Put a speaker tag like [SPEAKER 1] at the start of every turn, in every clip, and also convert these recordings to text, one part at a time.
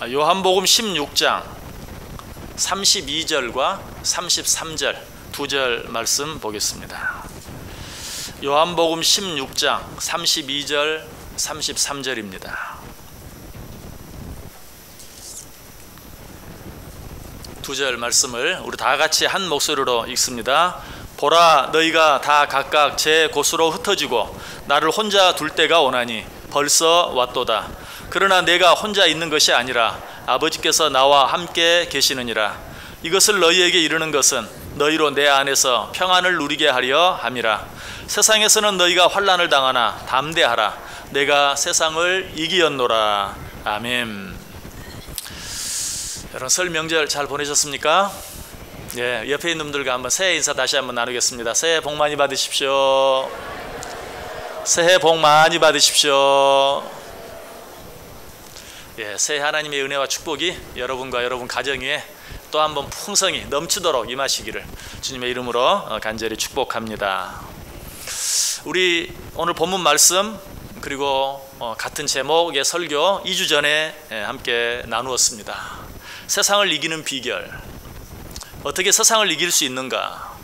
[SPEAKER 1] 요한복음 16장 32절과 33절 두 절 말씀 보겠습니다. 요한복음 16장 32절 33절입니다. 두 절 말씀을 우리 다 같이 한 목소리로 읽습니다. 보라, 너희가 다 각각 제 곳으로 흩어지고 나를 혼자 둘 때가 오나니 벌써 왔도다. 그러나 내가 혼자 있는 것이 아니라 아버지께서 나와 함께 계시느니라. 이것을 너희에게 이르는 것은 너희로 내 안에서 평안을 누리게 하려 함이라. 세상에서는 너희가 환난을 당하나 담대하라. 내가 세상을 이기었노라. 아멘. 여러분, 설 명절 잘 보내셨습니까? 예, 옆에 있는 분들과 한번 새해 인사 다시 한번 나누겠습니다. 새해 복 많이 받으십시오. 새해 복 많이 받으십시오. 예, 새해 하나님의 은혜와 축복이 여러분과 여러분 가정 위에 또 한번 풍성히 넘치도록 임하시기를 주님의 이름으로 간절히 축복합니다. 우리 오늘 본문 말씀 그리고 같은 제목의 설교 2주 전에 함께 나누었습니다. 세상을 이기는 비결, 어떻게 세상을 이길 수 있는가?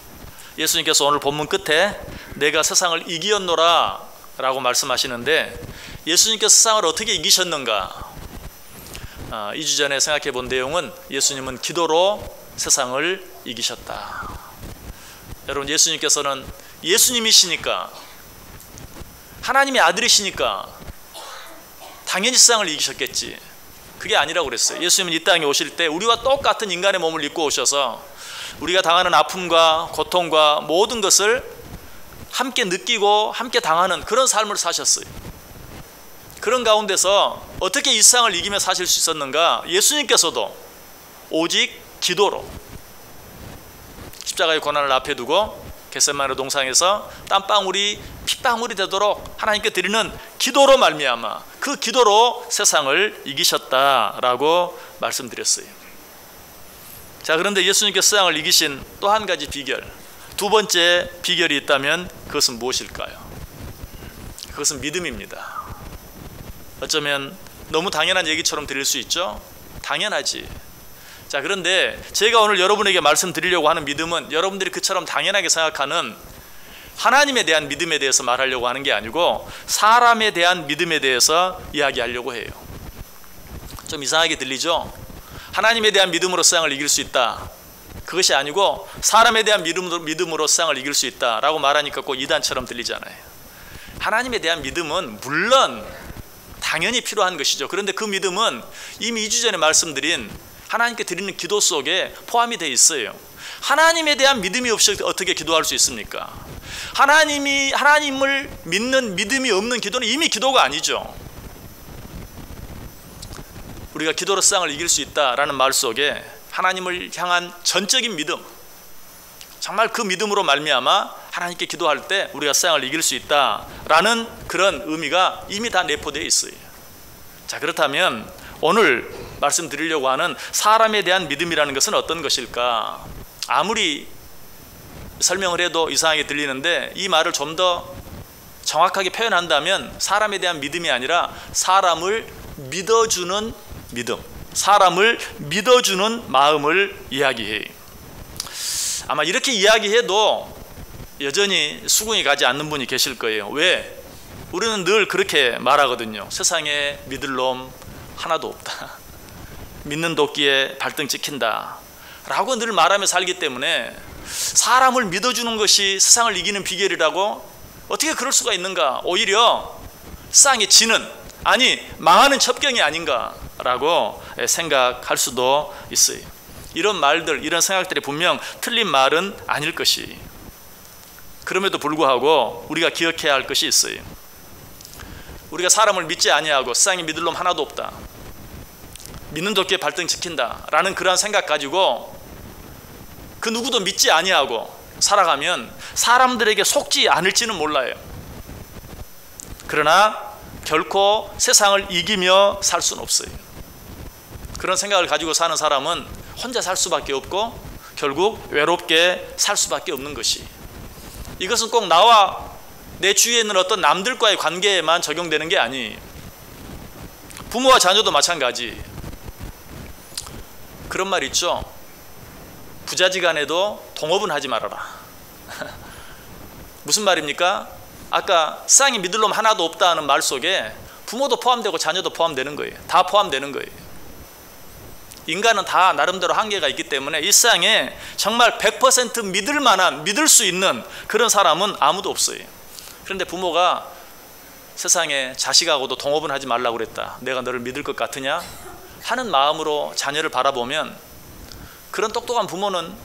[SPEAKER 1] 예수님께서 오늘 본문 끝에 내가 세상을 이기었노라 라고 말씀하시는데, 예수님께서 세상을 어떻게 이기셨는가? 2주 전에 생각해 본 내용은 예수님은 기도로 세상을 이기셨다. 여러분, 예수님께서는 예수님이시니까, 하나님의 아들이시니까 당연히 세상을 이기셨겠지. 그게 아니라고 그랬어요. 예수님은 이 땅에 오실 때 우리와 똑같은 인간의 몸을 입고 오셔서 우리가 당하는 아픔과 고통과 모든 것을 함께 느끼고 함께 당하는 그런 삶을 사셨어요. 그런 가운데서 어떻게 이 세상을 이기며 사실 수 있었는가? 예수님께서도 오직 기도로 십자가의 고난을 앞에 두고 겟세마네 동상에서 땀방울이 핏방울이 되도록 하나님께 드리는 기도로 말미암아 그 기도로 세상을 이기셨다라고 말씀드렸어요. 자, 그런데 예수님께서 세상을 이기신 또 한 가지 비결, 두 번째 비결이 있다면 그것은 무엇일까요? 그것은 믿음입니다. 어쩌면 너무 당연한 얘기처럼 들릴 수 있죠? 당연하지. 자, 그런데 제가 오늘 여러분에게 말씀드리려고 하는 믿음은 여러분들이 그처럼 당연하게 생각하는 하나님에 대한 믿음에 대해서 말하려고 하는 게 아니고 사람에 대한 믿음에 대해서 이야기하려고 해요. 좀 이상하게 들리죠? 하나님에 대한 믿음으로 세상을 이길 수 있다, 그것이 아니고 사람에 대한 믿음으로 세상을 이길 수 있다라고 말하니까 꼭 이단처럼 들리잖아요. 하나님에 대한 믿음은 물론 당연히 필요한 것이죠. 그런데 그 믿음은 이미 2주 전에 말씀드린 하나님께 드리는 기도 속에 포함이 되어 있어요. 하나님에 대한 믿음이 없이 어떻게 기도할 수 있습니까? 하나님을 믿는 믿음이 없는 기도는 이미 기도가 아니죠. 우리가 기도로 세상을 이길 수 있다라는 말 속에 하나님을 향한 전적인 믿음, 정말 그 믿음으로 말미암아 하나님께 기도할 때 우리가 세상을 이길 수 있다라는 그런 의미가 이미 다 내포되어 있어요. 자, 그렇다면 오늘 말씀드리려고 하는 사람에 대한 믿음이라는 것은 어떤 것일까? 아무리 설명을 해도 이상하게 들리는데 이 말을 좀 더 정확하게 표현한다면 사람에 대한 믿음이 아니라 사람을 믿어주는 믿음, 사람을 믿어주는 마음을 이야기해요. 아마 이렇게 이야기해도 여전히 수긍이 가지 않는 분이 계실 거예요. 왜? 우리는 늘 그렇게 말하거든요. 세상에 믿을 놈 하나도 없다, 믿는 도끼에 발등 찍힌다 라고 늘 말하며 살기 때문에 사람을 믿어주는 것이 세상을 이기는 비결이라고 어떻게 그럴 수가 있는가? 오히려 세상에 지는, 아니 망하는 첩경이 아닌가라고 생각할 수도 있어요. 이런 말들, 이런 생각들이 분명 틀린 말은 아닐 것이, 그럼에도 불구하고 우리가 기억해야 할 것이 있어요. 우리가 사람을 믿지 아니하고 세상에 믿을 놈 하나도 없다, 믿는 도끼에 발등 찍힌다 라는 그러한 생각 가지고 그 누구도 믿지 아니하고 살아가면 사람들에게 속지 않을지는 몰라요. 그러나 결코 세상을 이기며 살 수는 없어요. 그런 생각을 가지고 사는 사람은 혼자 살 수밖에 없고 결국 외롭게 살 수밖에 없는 것이, 이것은 꼭 나와 내 주위에 있는 어떤 남들과의 관계에만 적용되는 게 아니에요. 부모와 자녀도 마찬가지. 그런 말 있죠. 부자지간에도 동업은 하지 말아라. 무슨 말입니까? 아까 세상에 믿을 놈 하나도 없다는 말 속에 부모도 포함되고 자녀도 포함되는 거예요. 다 포함되는 거예요. 인간은 다 나름대로 한계가 있기 때문에 이 세상에 정말 100% 믿을 만한, 믿을 수 있는 그런 사람은 아무도 없어요. 그런데 부모가 세상에 자식하고도 동업은 하지 말라고 그랬다. 내가 너를 믿을 것 같으냐? 하는 마음으로 자녀를 바라보면 그런 똑똑한 부모는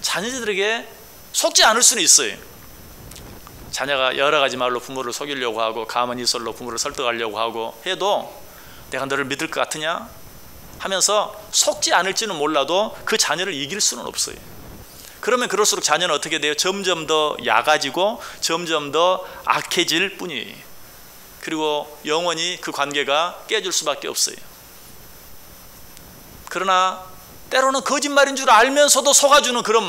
[SPEAKER 1] 자녀들에게 속지 않을 수는 있어요. 자녀가 여러 가지 말로 부모를 속이려고 하고 가만히 있으려고 부모를 설득하려고 하고 해도 내가 너를 믿을 것 같으냐? 하면서 속지 않을지는 몰라도 그 자녀를 이길 수는 없어요. 그러면 그럴수록 자녀는 어떻게 돼요? 점점 더 약아지고 점점 더 악해질 뿐이에요. 그리고 영원히 그 관계가 깨질 수밖에 없어요. 그러나 때로는 거짓말인 줄 알면서도 속아주는 그런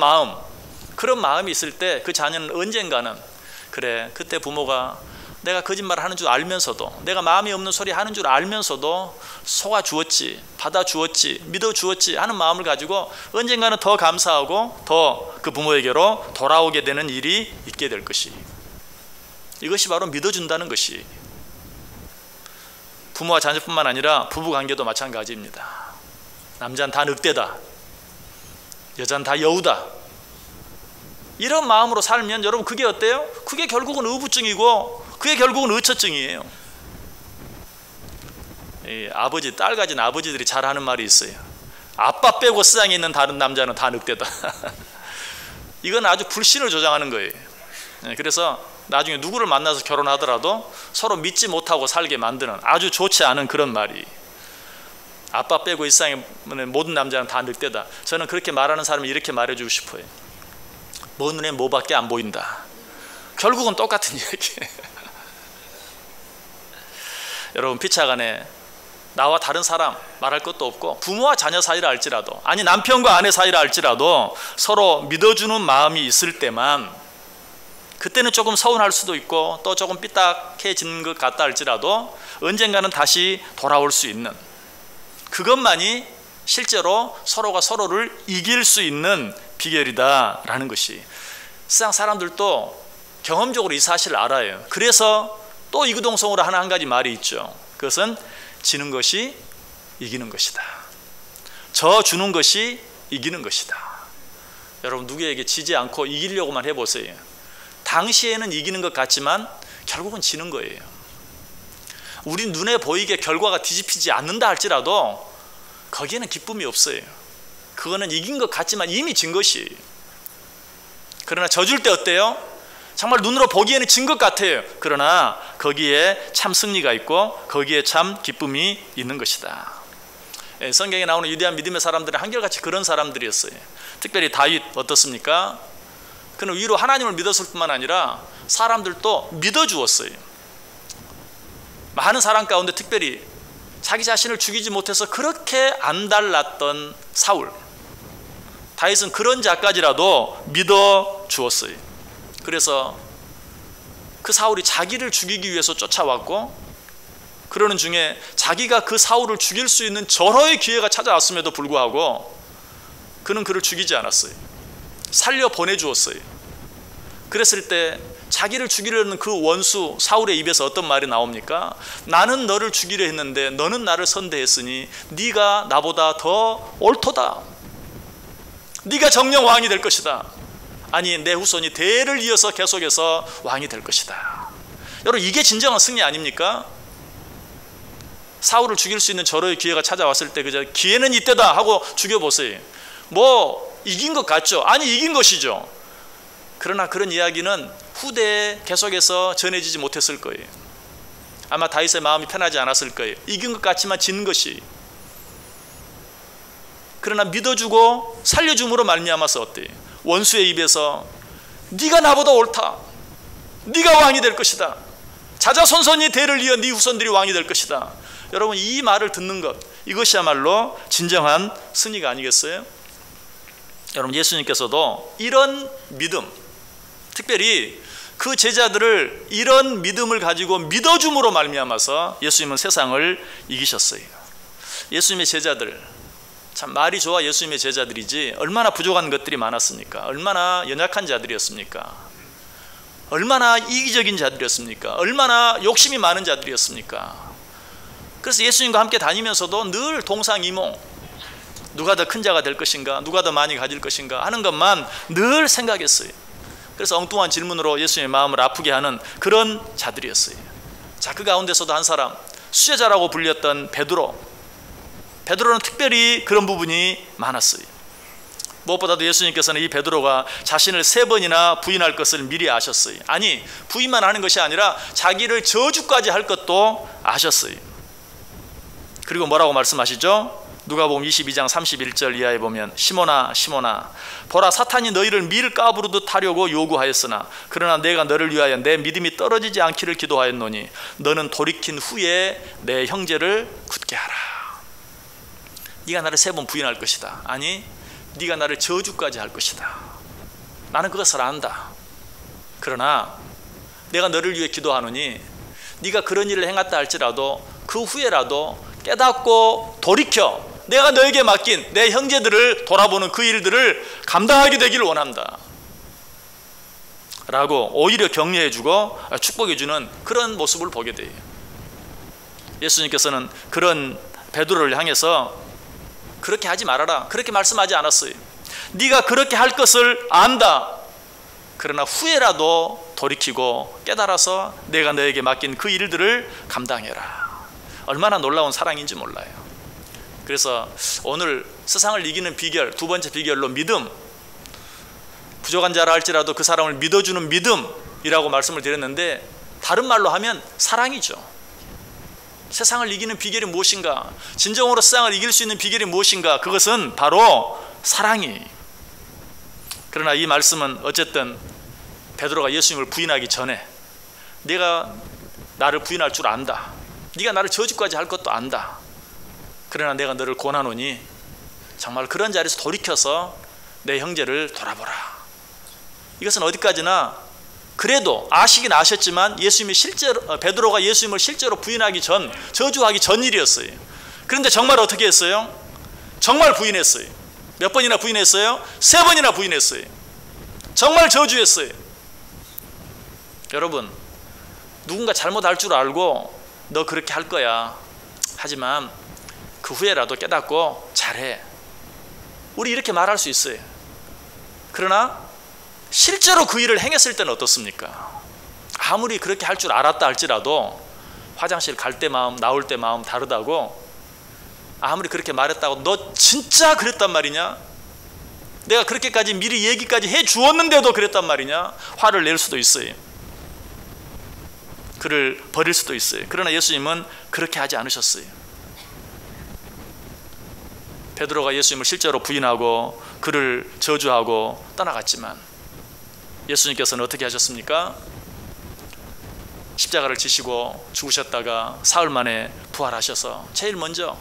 [SPEAKER 1] 마음이 있을 때 그 자녀는 언젠가는 그래, 그때 부모가 내가 거짓말 하는 줄 알면서도, 내가 마음이 없는 소리 하는 줄 알면서도 속아주었지, 받아주었지, 믿어주었지 하는 마음을 가지고 언젠가는 더 감사하고 더 그 부모에게로 돌아오게 되는 일이 있게 될 것이, 이것이 바로 믿어준다는 것이. 부모와 자녀뿐만 아니라 부부관계도 마찬가지입니다. 남자는 다 늑대다, 여자는 다 여우다, 이런 마음으로 살면 여러분 그게 어때요? 그게 결국은 의부증이고 그게 결국은 의처증이에요. 아버지, 딸 가진 아버지들이 잘 하는 말이 있어요. 아빠 빼고 세상에 있는 다른 남자는 다 늑대다. 이건 아주 불신을 조장하는 거예요. 그래서 나중에 누구를 만나서 결혼하더라도 서로 믿지 못하고 살게 만드는 아주 좋지 않은 그런 말이, 아빠 빼고 이 세상에 모든 남자는 다 늑대다. 저는 그렇게 말하는 사람이 이렇게 말해주고 싶어요. 뭐 눈에 뭐밖에 안 보인다. 결국은 똑같은 이야기예요. 여러분, 피차간에 나와 다른 사람 말할 것도 없고 부모와 자녀 사이라 할지라도, 아니 남편과 아내 사이라 할지라도 서로 믿어주는 마음이 있을 때만, 그때는 조금 서운할 수도 있고 또 조금 삐딱해지는 것 같다 할지라도 언젠가는 다시 돌아올 수 있는, 그것만이 실제로 서로가 서로를 이길 수 있는 비결이다라는 것이, 세상 사람들도 경험적으로 이 사실을 알아요. 그래서 또 이구동성으로 하는 한 가지 말이 있죠. 그것은 지는 것이 이기는 것이다. 져 주는 것이 이기는 것이다. 여러분, 누구에게 지지 않고 이기려고만 해보세요. 당시에는 이기는 것 같지만 결국은 지는 거예요. 우리 눈에 보이게 결과가 뒤집히지 않는다 할지라도 거기에는 기쁨이 없어요. 그거는 이긴 것 같지만 이미 진 것이에요. 그러나 져줄 때 어때요? 정말 눈으로 보기에는 진 것 같아요. 그러나 거기에 참 승리가 있고 거기에 참 기쁨이 있는 것이다. 성경에 나오는 위대한 믿음의 사람들은 한결같이 그런 사람들이었어요. 특별히 다윗 어떻습니까? 그는 위로 하나님을 믿었을 뿐만 아니라 사람들도 믿어주었어요. 많은 사람 가운데 특별히 자기 자신을 죽이지 못해서 그렇게 안달났던 사울, 다윗은 그런 자까지라도 믿어주었어요. 그래서 그 사울이 자기를 죽이기 위해서 쫓아왔고, 그러는 중에 자기가 그 사울을 죽일 수 있는 절호의 기회가 찾아왔음에도 불구하고 그는 그를 죽이지 않았어요. 살려 보내주었어요. 그랬을 때 자기를 죽이려는 그 원수 사울의 입에서 어떤 말이 나옵니까? 나는 너를 죽이려 했는데 너는 나를 선대했으니 네가 나보다 더 옳도다. 네가 정녕 왕이 될 것이다. 아니, 내 후손이 대를 이어서 계속해서 왕이 될 것이다. 여러분, 이게 진정한 승리 아닙니까? 사울을 죽일 수 있는 절호의 기회가 찾아왔을 때 그저 기회는 이때다 하고 죽여보세요. 뭐 이긴 것 같죠? 아니, 이긴 것이죠. 그러나 그런 이야기는 후대에 계속해서 전해지지 못했을 거예요. 아마 다윗의 마음이 편하지 않았을 거예요. 이긴 것 같지만 진 것이. 그러나 믿어주고 살려줌으로 말미암아서 어때요? 원수의 입에서 네가 나보다 옳다, 네가 왕이 될 것이다, 자자손손이 대를 이어 네 후손들이 왕이 될 것이다. 여러분, 이 말을 듣는 것, 이것이야말로 진정한 승리가 아니겠어요? 여러분, 예수님께서도 이런 믿음, 특별히 그 제자들을 이런 믿음을 가지고 믿어줌으로 말미암아서 예수님은 세상을 이기셨어요. 예수님의 제자들, 참 말이 좋아 예수님의 제자들이지 얼마나 부족한 것들이 많았습니까? 얼마나 연약한 자들이었습니까? 얼마나 이기적인 자들이었습니까? 얼마나 욕심이 많은 자들이었습니까? 그래서 예수님과 함께 다니면서도 늘 동상이몽, 누가 더 큰 자가 될 것인가, 누가 더 많이 가질 것인가 하는 것만 늘 생각했어요. 그래서 엉뚱한 질문으로 예수님의 마음을 아프게 하는 그런 자들이었어요. 자, 그 가운데서도 한 사람, 수제자라고 불렸던 베드로는 특별히 그런 부분이 많았어요. 무엇보다도 예수님께서는 이 베드로가 자신을 3번이나 부인할 것을 미리 아셨어요. 아니, 부인만 하는 것이 아니라 자기를 저주까지 할 것도 아셨어요. 그리고 뭐라고 말씀하시죠? 누가복음 22장 31절 이하에 보면, 시몬아 시몬아, 보라, 사탄이 너희를 밀가부르듯 하려고 요구하였으나 그러나 내가 너를 위하여 내 믿음이 떨어지지 않기를 기도하였노니 너는 돌이킨 후에 내 형제를 굳게 하라. 네가 나를 3번 부인할 것이다. 아니, 네가 나를 저주까지 할 것이다. 나는 그것을 안다. 그러나 내가 너를 위해 기도하노니 네가 그런 일을 행했다 할지라도 그 후에라도 깨닫고 돌이켜 내가 너에게 맡긴 내 형제들을 돌아보는 그 일들을 감당하게 되기를 원한다 라고 오히려 격려해주고 축복해주는 그런 모습을 보게 돼요. 예수님께서는 그런 베드로를 향해서 그렇게 하지 말아라, 그렇게 말씀하지 않았어요. 네가 그렇게 할 것을 안다. 그러나 후에라도 돌이키고 깨달아서 내가 너에게 맡긴 그 일들을 감당해라. 얼마나 놀라운 사랑인지 몰라요. 그래서 오늘 세상을 이기는 비결, 두 번째 비결로 믿음, 부족한 자라 할지라도 그 사람을 믿어주는 믿음이라고 말씀을 드렸는데, 다른 말로 하면 사랑이죠. 세상을 이기는 비결이 무엇인가? 진정으로 세상을 이길 수 있는 비결이 무엇인가? 그것은 바로 사랑이. 그러나 이 말씀은 어쨌든 베드로가 예수님을 부인하기 전에 네가 나를 부인할 줄 안다, 네가 나를 저주까지 할 것도 안다, 그러나 내가 너를 권하노니 정말 그런 자리에서 돌이켜서 내 형제를 돌아보라. 이것은 어디까지나 그래도 아시긴 아셨지만 예수님이 실제로, 베드로가 예수님을 실제로 부인하기 전, 저주하기 전 일이었어요. 그런데 정말 어떻게 했어요? 정말 부인했어요. 몇 번이나 부인했어요? 3번이나 부인했어요. 정말 저주했어요. 여러분, 누군가 잘못할 줄 알고 너 그렇게 할 거야, 하지만 그 후에라도 깨닫고 잘해, 우리 이렇게 말할 수 있어요. 그러나 실제로 그 일을 행했을 때는 어떻습니까? 아무리 그렇게 할 줄 알았다 할지라도 화장실 갈 때 마음, 나올 때 마음 다르다고, 아무리 그렇게 말했다고 너 진짜 그랬단 말이냐? 내가 그렇게까지 미리 얘기까지 해 주었는데도 그랬단 말이냐? 화를 낼 수도 있어요. 그를 버릴 수도 있어요. 그러나 예수님은 그렇게 하지 않으셨어요. 베드로가 예수님을 실제로 부인하고 그를 저주하고 떠나갔지만 예수님께서는 어떻게 하셨습니까? 십자가를 지시고 죽으셨다가 사흘 만에 부활하셔서 제일 먼저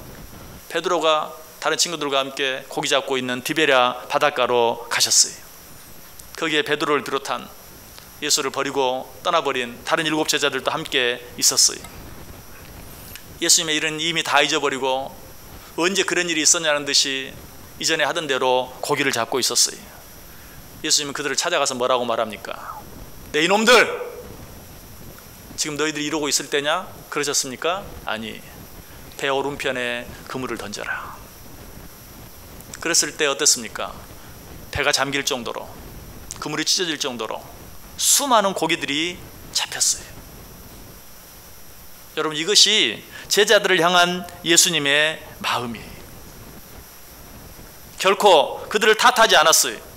[SPEAKER 1] 베드로가 다른 친구들과 함께 고기 잡고 있는 디베랴 바닷가로 가셨어요. 거기에 베드로를 비롯한 예수를 버리고 떠나버린 다른 7 제자들도 함께 있었어요. 예수님의 일은 이미 다 잊어버리고 언제 그런 일이 있었냐는 듯이 이전에 하던 대로 고기를 잡고 있었어요. 예수님은 그들을 찾아가서 뭐라고 말합니까? 내 이놈들, 지금 너희들이 이러고 있을 때냐? 그러셨습니까? 아니, 배 오른편에 그물을 던져라. 그랬을 때 어땠습니까? 배가 잠길 정도로, 그물이 찢어질 정도로 수많은 고기들이 잡혔어요. 여러분, 이것이 제자들을 향한 예수님의 마음이에요. 결코 그들을 탓하지 않았어요.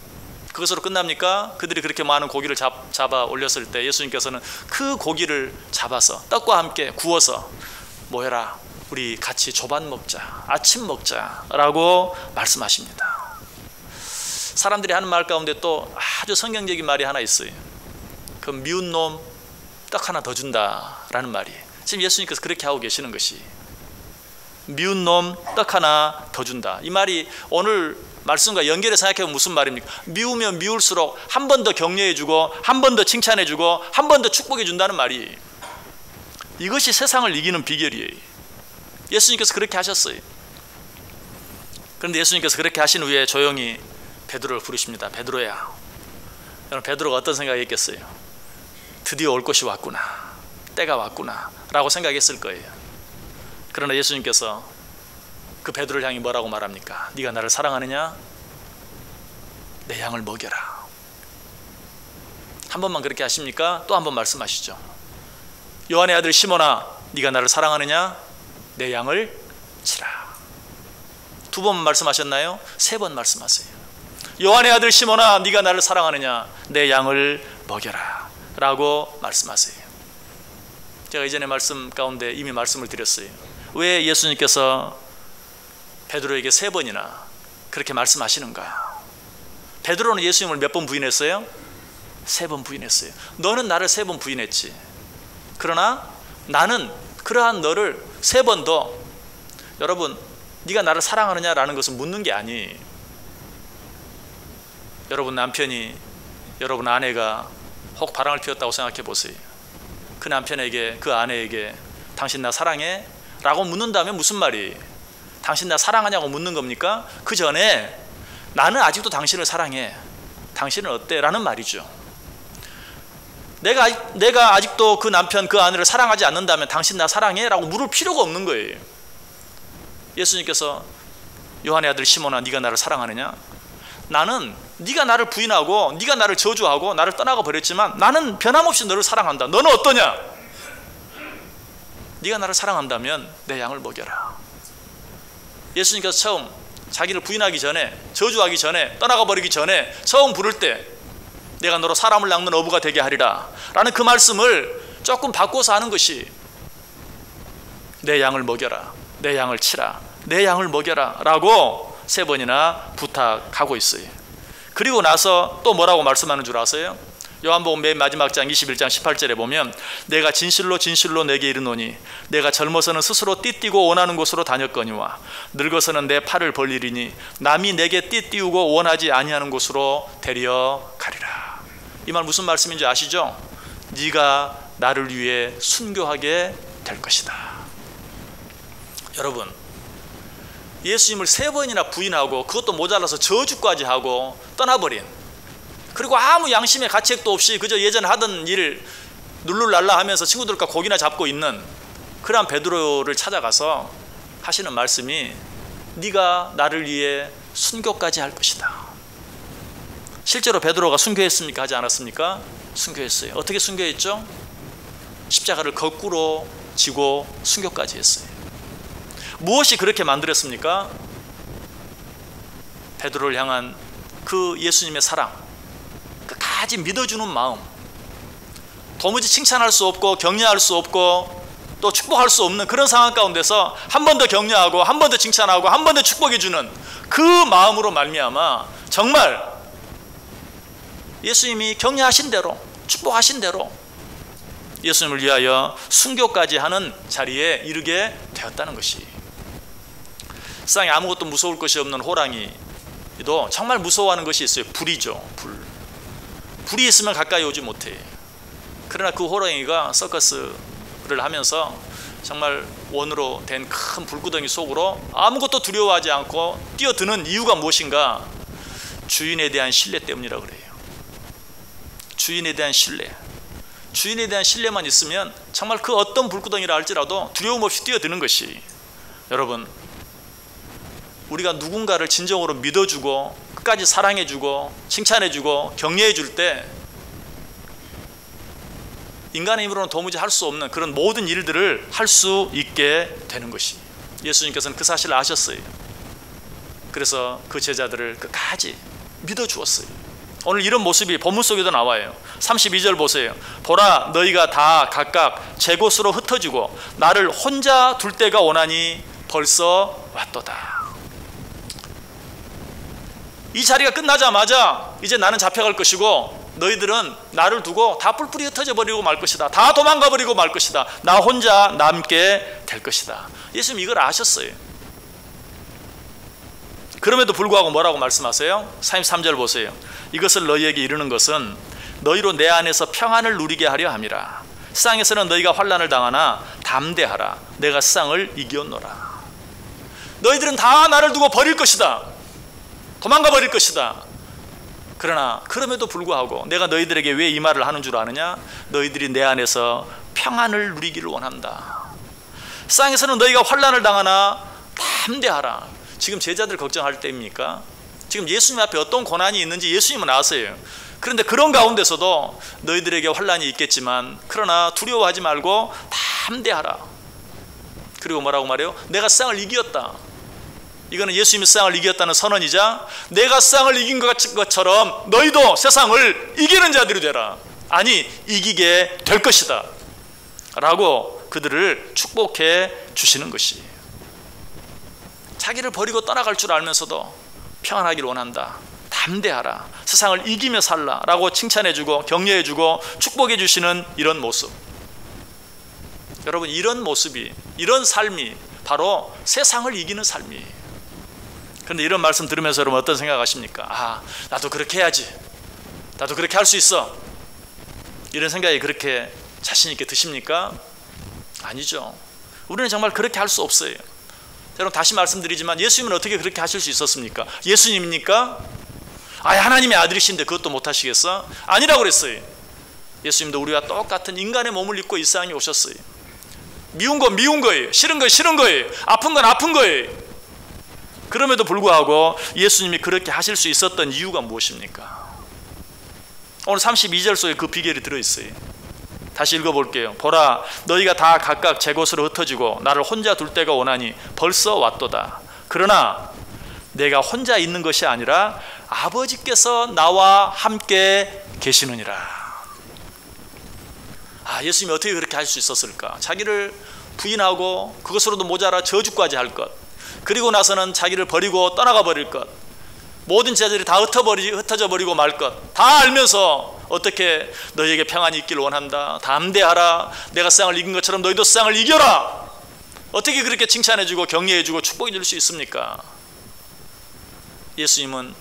[SPEAKER 1] 그것으로 끝납니까? 그들이 그렇게 많은 고기를 잡아 올렸을 때 예수님께서는 그 고기를 잡아서 떡과 함께 구워서 모여라, 우리 같이 조반 먹자, 아침 먹자 라고 말씀하십니다. 사람들이 하는 말 가운데 또 아주 성경적인 말이 하나 있어요. 그 미운 놈 떡 하나 더 준다 라는 말이, 지금 예수님께서 그렇게 하고 계시는 것이 미운 놈 떡 하나 더 준다. 이 말이 오늘 말씀과 연결해서 생각해보면 무슨 말입니까? 미우면 미울수록 한 번 더 격려해주고 한 번 더 칭찬해주고 한 번 더 축복해준다는 말이, 이것이 세상을 이기는 비결이에요. 예수님께서 그렇게 하셨어요. 그런데 예수님께서 그렇게 하신 후에 조용히 베드로를 부르십니다. 베드로야. 여러분, 베드로가 어떤 생각했겠어요? 드디어 올 것이 왔구나, 때가 왔구나 라고 생각했을 거예요. 그러나 예수님께서 그 베드로를 향해 뭐라고 말합니까? 네가 나를 사랑하느냐? 내 양을 먹여라. 한 번만 그렇게 하십니까? 또 한 번 말씀하시죠. 요한의 아들 시몬아, 네가 나를 사랑하느냐? 내 양을 치라. 두 번 말씀하셨나요? 세 번 말씀하세요. 요한의 아들 시몬아, 네가 나를 사랑하느냐? 내 양을 먹여라 라고 말씀하세요. 제가 이전에 말씀 가운데 이미 말씀을 드렸어요. 왜 예수님께서 베드로에게 세 번이나 그렇게 말씀하시는가? 베드로는 예수님을 몇 번 부인했어요? 세 번 부인했어요. 너는 나를 세 번 부인했지. 그러나 나는 그러한 너를 세 번 더, 여러분, 네가 나를 사랑하느냐라는 것은 묻는 게 아니에요. 여러분 남편이, 여러분 아내가 혹 바람을 피웠다고 생각해 보세요. 그 남편에게, 그 아내에게 당신 나 사랑해? 라고 묻는다면 무슨 말이에요? 당신 나 사랑하냐고 묻는 겁니까? 그 전에 나는 아직도 당신을 사랑해, 당신은 어때? 라는 말이죠. 내가 아직도 그 남편, 그 아내를 사랑하지 않는다면 당신 나 사랑해? 라고 물을 필요가 없는 거예요. 예수님께서 요한의 아들 시몬아, 네가 나를 사랑하느냐? 나는 네가 나를 부인하고 네가 나를 저주하고 나를 떠나가 버렸지만 나는 변함없이 너를 사랑한다. 너는 어떠냐? 네가 나를 사랑한다면 내 양을 먹여라. 예수님께서 처음 자기를 부인하기 전에, 저주하기 전에, 떠나가 버리기 전에 처음 부를 때 내가 너로 사람을 낚는 어부가 되게 하리라 라는 그 말씀을 조금 바꿔서 하는 것이 내 양을 먹여라, 내 양을 치라, 내 양을 먹여라 라고 세 번이나 부탁하고 있어요. 그리고 나서 또 뭐라고 말씀하는 줄 아세요? 요한복음 맨 마지막 장 21장 18절에 보면 내가 진실로 진실로 내게 이르노니 내가 젊어서는 스스로 띠띠고 원하는 곳으로 다녔거니와 늙어서는 내 팔을 벌리리니 남이 내게 띠띠우고 원하지 아니하는 곳으로 데려가리라. 이 말 무슨 말씀인지 아시죠? 네가 나를 위해 순교하게 될 것이다. 여러분, 예수님을 세 번이나 부인하고 그것도 모자라서 저주까지 하고 떠나버린, 그리고 아무 양심의 가책도 없이 그저 예전에 하던 일 룰루랄라 하면서 친구들과 고기나 잡고 있는 그러한 베드로를 찾아가서 하시는 말씀이 네가 나를 위해 순교까지 할 것이다. 실제로 베드로가 순교했습니까? 하지 않았습니까? 순교했어요. 어떻게 순교했죠? 십자가를 거꾸로 지고 순교까지 했어요. 무엇이 그렇게 만들었습니까? 베드로를 향한 그 예수님의 사랑, 끝까지 믿어주는 마음, 도무지 칭찬할 수 없고 격려할 수 없고 또 축복할 수 없는 그런 상황 가운데서 한 번 더 격려하고 한 번 더 칭찬하고 한 번 더 축복해주는 그 마음으로 말미암아 정말 예수님이 격려하신 대로, 축복하신 대로 예수님을 위하여 순교까지 하는 자리에 이르게 되었다는 것이, 세상에 아무것도 무서울 것이 없는 호랑이도 정말 무서워하는 것이 있어요. 불이죠. 불이 있으면 가까이 오지 못해. 그러나 그 호랑이가 서커스를 하면서 정말 원으로 된 큰 불구덩이 속으로 아무것도 두려워하지 않고 뛰어드는 이유가 무엇인가? 주인에 대한 신뢰 때문이라고 그래요. 주인에 대한 신뢰. 주인에 대한 신뢰만 있으면 정말 그 어떤 불구덩이라 할지라도 두려움 없이 뛰어드는 것이, 여러분, 우리가 누군가를 진정으로 믿어주고 끝까지 사랑해주고 칭찬해주고 격려해줄 때 인간의 힘으로는 도무지 할 수 없는 그런 모든 일들을 할 수 있게 되는 것이, 예수님께서는 그 사실을 아셨어요. 그래서 그 제자들을 끝까지 믿어주었어요. 오늘 이런 모습이 본문 속에도 나와요. 32절 보세요. 보라, 너희가 다 각각 제 곳으로 흩어지고 나를 혼자 둘 때가 오나니 벌써 왔도다. 이 자리가 끝나자마자 이제 나는 잡혀갈 것이고 너희들은 나를 두고 다 뿔뿔이 흩어져 버리고 말 것이다. 다 도망가 버리고 말 것이다. 나 혼자 남게 될 것이다. 예수님 이걸 아셨어요. 그럼에도 불구하고 뭐라고 말씀하세요? 33절 보세요. 이것을 너희에게 이르는 것은 너희로 내 안에서 평안을 누리게 하려 함이라. 세상에서는 너희가 환난을 당하나 담대하라. 내가 세상을 이기었노라. 너희들은 다 나를 두고 버릴 것이다. 도망가 버릴 것이다. 그러나 그럼에도 불구하고 내가 너희들에게 왜 이 말을 하는 줄 아느냐? 너희들이 내 안에서 평안을 누리기를 원한다. 세상에서는 너희가 환난을 당하나 담대하라. 지금 제자들 걱정할 때입니까? 지금 예수님 앞에 어떤 고난이 있는지 예수님은 아세요. 그런데 그런 가운데서도 너희들에게 환난이 있겠지만 그러나 두려워하지 말고 담대하라. 그리고 뭐라고 말해요? 내가 세상을 이겼다. 이거는 예수님이 세상을 이겼다는 선언이자 내가 세상을 이긴 것처럼 너희도 세상을 이기는 자들이 되라. 아니 이기게 될 것이다 라고 그들을 축복해 주시는 것이, 자기를 버리고 떠나갈 줄 알면서도 평안하기를 원한다. 담대하라. 세상을 이기며 살라 라고 칭찬해주고 격려해주고 축복해 주시는 이런 모습. 여러분, 이런 모습이, 이런 삶이 바로 세상을 이기는 삶이에요. 그런데 이런 말씀 들으면서 여러분 어떤 생각하십니까? 아, 나도 그렇게 해야지, 나도 그렇게 할 수 있어, 이런 생각이 그렇게 자신 있게 드십니까? 아니죠. 우리는 정말 그렇게 할 수 없어요. 여러분 다시 말씀드리지만 예수님은 어떻게 그렇게 하실 수 있었습니까? 예수님입니까? 아, 하나님의 아들이신데 그것도 못 하시겠어? 아니라고 그랬어요. 예수님도 우리와 똑같은 인간의 몸을 입고 이 세상에 오셨어요. 미운 건 미운 거예요. 싫은 건 싫은 거예요. 아픈 건 아픈 거예요. 그럼에도 불구하고 예수님이 그렇게 하실 수 있었던 이유가 무엇입니까? 오늘 32절 속에 그 비결이 들어있어요. 다시 읽어볼게요. 보라, 너희가 다 각각 제 곳으로 흩어지고 나를 혼자 둘 때가 오나니 벌써 왔도다. 그러나 내가 혼자 있는 것이 아니라 아버지께서 나와 함께 계시느니라. 아, 예수님이 어떻게 그렇게 할 수 있었을까? 자기를 부인하고 그것으로도 모자라 저주까지 할 것, 그리고 나서는 자기를 버리고 떠나가 버릴 것, 모든 제자들이 다 흩어져 버리고 말 것 다 알면서 어떻게 너희에게 평안이 있기를 원한다, 담대하라, 내가 세상을 이긴 것처럼 너희도 세상을 이겨라, 어떻게 그렇게 칭찬해주고 격려해주고 축복해줄 수 있습니까? 예수님은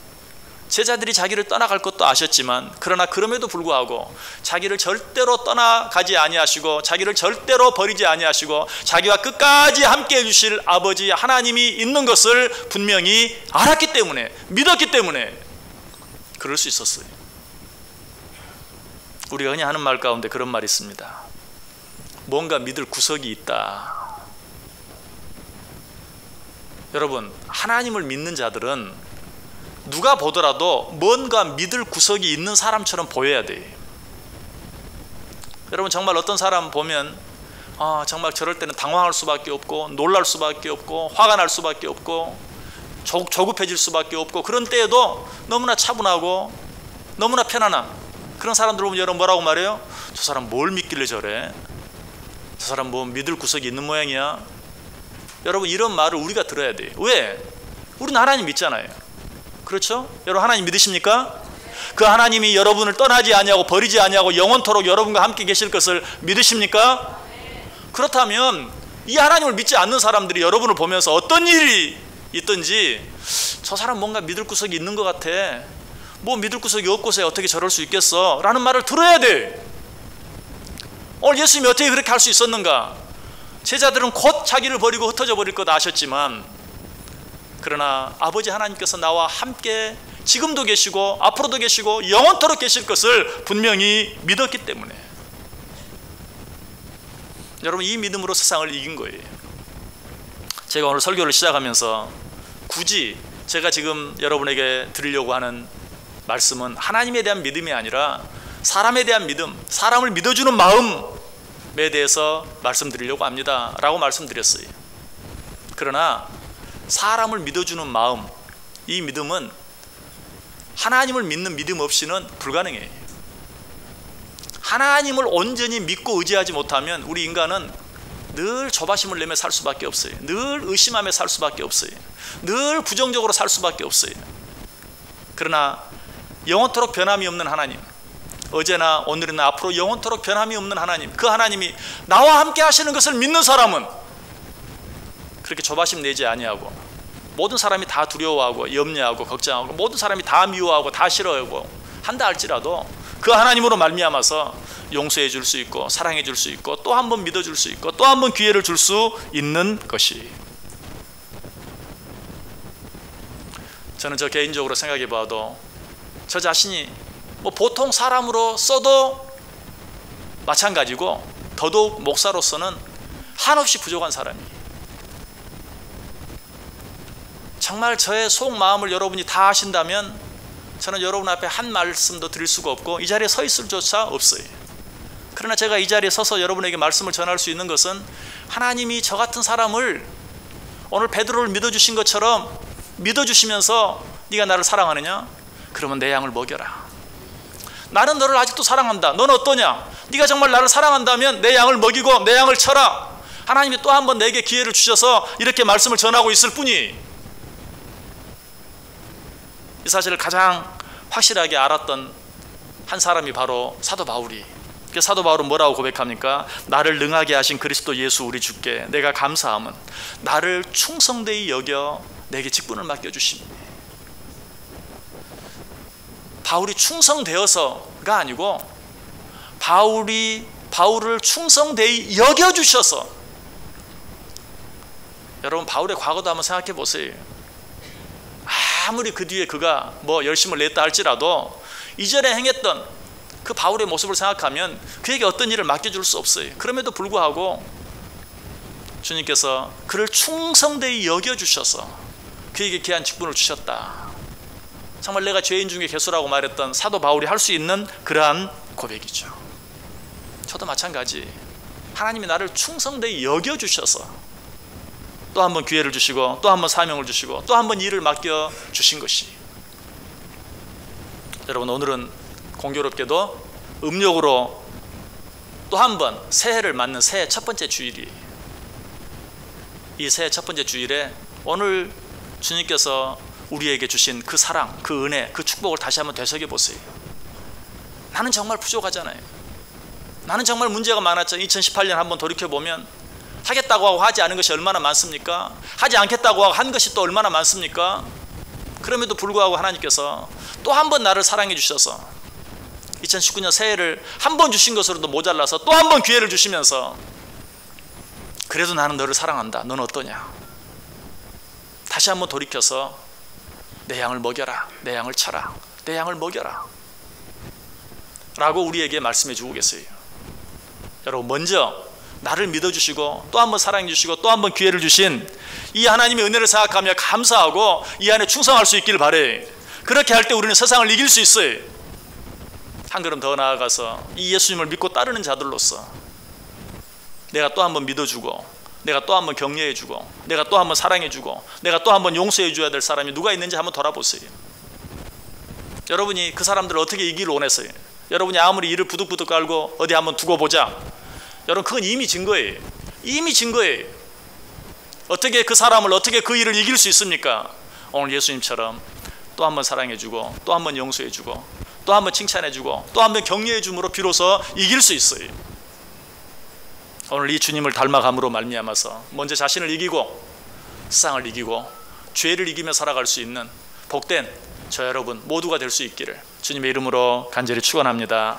[SPEAKER 1] 제자들이 자기를 떠나갈 것도 아셨지만 그러나 그럼에도 불구하고 자기를 절대로 떠나가지 아니하시고 자기를 절대로 버리지 아니하시고 자기와 끝까지 함께해 주실 아버지 하나님이 있는 것을 분명히 알았기 때문에, 믿었기 때문에 그럴 수 있었어요. 우리가 흔히 하는 말 가운데 그런 말이 있습니다. 뭔가 믿을 구석이 있다. 여러분, 하나님을 믿는 자들은 누가 보더라도 뭔가 믿을 구석이 있는 사람처럼 보여야 돼요. 여러분, 정말 어떤 사람 보면 정말 저럴 때는 당황할 수밖에 없고 놀랄 수밖에 없고 화가 날 수밖에 없고 조급해질 수밖에 없고, 그런 때에도 너무나 차분하고 너무나 편안한 그런 사람들 보면 여러분 뭐라고 말해요? 저 사람 뭘 믿길래 저래? 저 사람 뭐 믿을 구석이 있는 모양이야? 여러분, 이런 말을 우리가 들어야 돼요. 왜? 우리는 하나님 믿잖아요. 그렇죠? 여러분, 하나님 믿으십니까? 그 하나님이 여러분을 떠나지 아니하고 버리지 아니하고 영원토록 여러분과 함께 계실 것을 믿으십니까? 그렇다면 이 하나님을 믿지 않는 사람들이 여러분을 보면서 어떤 일이 있든지 저 사람 뭔가 믿을 구석이 있는 것 같아, 뭐 믿을 구석이 없고서야 어떻게 저럴 수 있겠어? 라는 말을 들어야 돼. 오늘 예수님이 어떻게 그렇게 할 수 있었는가? 제자들은 곧 자기를 버리고 흩어져 버릴 것 아셨지만 그러나 아버지 하나님께서 나와 함께 지금도 계시고 앞으로도 계시고 영원토록 계실 것을 분명히 믿었기 때문에 여러분, 이 믿음으로 세상을 이긴 거예요. 제가 오늘 설교를 시작하면서 굳이 제가 지금 여러분에게 드리려고 하는 말씀은 하나님에 대한 믿음이 아니라 사람에 대한 믿음, 사람을 믿어주는 마음에 대해서 말씀드리려고 합니다 라고 말씀드렸어요. 그러나 사람을 믿어주는 마음, 이 믿음은 하나님을 믿는 믿음 없이는 불가능해요. 하나님을 온전히 믿고 의지하지 못하면 우리 인간은 늘 조바심을 내며 살 수밖에 없어요. 늘 의심하며 살 수밖에 없어요. 늘 부정적으로 살 수밖에 없어요. 그러나 영원토록 변함이 없는 하나님, 어제나 오늘이나 앞으로 영원토록 변함이 없는 하나님, 그 하나님이 나와 함께 하시는 것을 믿는 사람은 그렇게 조바심 내지 아니하고, 모든 사람이 다 두려워하고 염려하고 걱정하고 모든 사람이 다 미워하고 다 싫어하고 한다 할지라도 그 하나님으로 말미암아서 용서해 줄 수 있고 사랑해 줄 수 있고 또 한 번 믿어 줄 수 있고 또 한 번 기회를 줄 수 있는 것이. 저는 저 개인적으로 생각해 봐도 저 자신이 뭐 보통 사람으로 써도 마찬가지고 더더욱 목사로서는 한없이 부족한 사람이에요. 정말 저의 속마음을 여러분이 다 아신다면 저는 여러분 앞에 한 말씀도 드릴 수가 없고 이 자리에 서 있을 조차 없어요. 그러나 제가 이 자리에 서서 여러분에게 말씀을 전할 수 있는 것은 하나님이 저 같은 사람을 오늘 베드로를 믿어주신 것처럼 믿어주시면서 네가 나를 사랑하느냐? 그러면 내 양을 먹여라. 나는 너를 아직도 사랑한다. 너는 어떠냐? 네가 정말 나를 사랑한다면 내 양을 먹이고 내 양을 쳐라. 하나님이 또 한 번 내게 기회를 주셔서 이렇게 말씀을 전하고 있을 뿐이, 이 사실을 가장 확실하게 알았던 한 사람이 바로 사도 바울이. 사도 바울은 뭐라고 고백합니까? 나를 능하게 하신 그리스도 예수 우리 주께 내가 감사함은 나를 충성되이 여겨 내게 직분을 맡겨주심이니. 바울이 충성되어서가 아니고 바울을 충성되이 여겨주셔서. 여러분, 바울의 과거도 한번 생각해 보세요. 아무리 그 뒤에 그가 뭐 열심을 냈다 할지라도 이전에 행했던 그 바울의 모습을 생각하면 그에게 어떤 일을 맡겨줄 수 없어요. 그럼에도 불구하고 주님께서 그를 충성되이 여겨주셔서 그에게 귀한 직분을 주셨다. 정말 내가 죄인 중에 괴수라고 말했던 사도 바울이 할 수 있는 그러한 고백이죠. 저도 마찬가지. 하나님이 나를 충성되이 여겨주셔서 또 한 번 기회를 주시고 또 한 번 사명을 주시고 또 한 번 일을 맡겨주신 것이. 여러분, 오늘은 공교롭게도 음력으로 또 한 번 새해를 맞는 새해 첫 번째 주일이. 이 새해 첫 번째 주일에 오늘 주님께서 우리에게 주신 그 사랑, 그 은혜, 그 축복을 다시 한번 되새겨 보세요. 나는 정말 부족하잖아요. 나는 정말 문제가 많았죠. 2018년 한번 돌이켜보면 하겠다고 하고 하지 않은 것이 얼마나 많습니까? 하지 않겠다고 하고 한 것이 또 얼마나 많습니까? 그럼에도 불구하고 하나님께서 또 한 번 나를 사랑해 주셔서 2019년 새해를 한 번 주신 것으로도 모자라서 또 한 번 기회를 주시면서 그래도 나는 너를 사랑한다. 너는 어떠냐? 다시 한번 돌이켜서 내 양을 먹여라. 내 양을 쳐라. 내 양을 먹여라. 라고 우리에게 말씀해 주고 계세요. 여러분, 먼저 나를 믿어주시고 또 한 번 사랑해 주시고 또 한 번 기회를 주신 이 하나님의 은혜를 생각하며 감사하고 이 안에 충성할 수 있기를 바라요. 그렇게 할 때 우리는 세상을 이길 수 있어요. 한 걸음 더 나아가서 이 예수님을 믿고 따르는 자들로서 내가 또 한 번 믿어주고 내가 또 한 번 격려해주고 내가 또 한 번 사랑해주고 내가 또 한 번 용서해줘야 될 사람이 누가 있는지 한번 돌아보세요. 여러분이 그 사람들을 어떻게 이기를 원했어요? 여러분이 아무리 이를 부득부득 깔고 어디 한번 두고 보자. 여러분, 그건 이미 진 거예요. 이미 진 거예요. 어떻게 그 사람을, 어떻게 그 일을 이길 수 있습니까? 오늘 예수님처럼 또 한 번 사랑해주고 또 한 번 용서해주고 또 한 번 칭찬해주고 또 한 번 격려해줌으로 비로소 이길 수 있어요. 오늘 이 주님을 닮아감으로 말미암아서 먼저 자신을 이기고 세상을 이기고 죄를 이기며 살아갈 수 있는 복된 저 여러분 모두가 될 수 있기를 주님의 이름으로 간절히 축원합니다.